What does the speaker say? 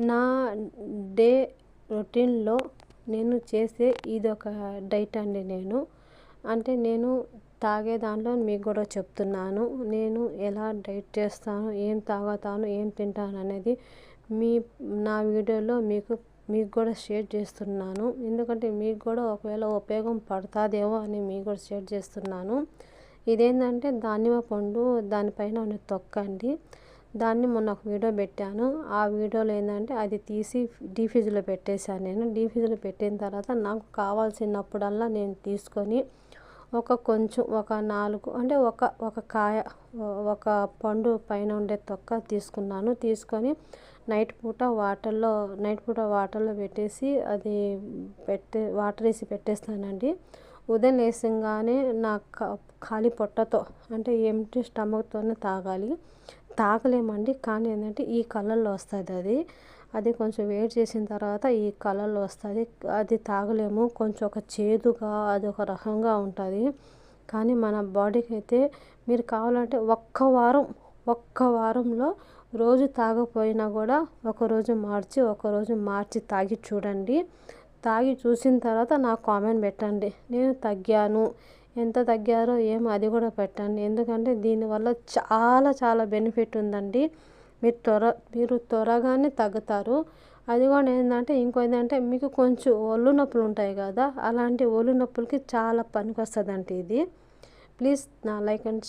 నా డే రొటీన్లో నేను చేసే ఇదొక డైట్ అండి. నేను తాగే దాంట్లో మీకు కూడా చెప్తున్నాను. నేను ఎలా డైట్ చేస్తాను, ఏం తాగుతాను, ఏం తింటాను అనేది నా వీడియోలో మీకు కూడా షేర్ చేస్తున్నాను. ఎందుకంటే మీకు కూడా ఒకవేళ ఉపయోగం పడుతుందేమో అని మీకు కూడా షేర్ చేస్తున్నాను. ఇదేంటంటే దానిమ్మ పండు, దానిపైన ఉన్న తొక్క అండి. దాన్ని మొన్న ఒక వీడియో పెట్టాను. ఆ వీడియోలో ఏంటంటే అది తీసి డీప్ ఫ్రిడ్జ్లో పెట్టేశాను. నేను డీప్ ఫ్రిడ్జ్లో పెట్టిన తర్వాత నాకు కావాల్సినప్పుడల్లా నేను తీసుకొని కొంచెం ఒక 4 అంటే ఒక కాయ, ఒక పండు పైన ఉండే తొక్క తీసుకున్నాను. తీసుకొని నైట్ పూట వాటర్లో పెట్టేసి వాటర్ వేసి పెట్టేస్తానండి. ఉదయం లేసంగానే ఖాళీ పొట్టతో అంటే ఎంప్టీ స్టమక్తోనే తాగలేమండి. కానీ ఏంటంటే ఈ కలర్లో వస్తుంది. అది కొంచెం వేడి చేసిన తర్వాత ఈ కలర్లో వస్తుంది. అది తాగలేము. కొంచెం ఒక చేదుగా అది ఒక రకంగా ఉంటుంది. కానీ మన బాడీకి అయితే మీరు కావాలంటే ఒక్క వారంలో రోజు తాగపోయినా కూడా ఒకరోజు మార్చి తాగి చూడండి. తాగి చూసిన తర్వాత నాకు కామెంట్ పెట్టండి. నేను తగ్గాను, ఎంత తగ్గారో ఏమో అది కూడా పెట్టండి. ఎందుకంటే దీనివల్ల చాలా చాలా బెనిఫిట్ ఉందండి. మీరు త్వరగానే తగ్గుతారు. అది కూడా ఏంటంటే ఏంటంటే మీకు కొంచెం ఒళ్ళు నొప్పులు ఉంటాయి కదా, అలాంటి ఒళ్ళు నొప్పులకి చాలా పనికి వస్తుందండి ఇది. ప్లీజ్ నా లైక్ అండ్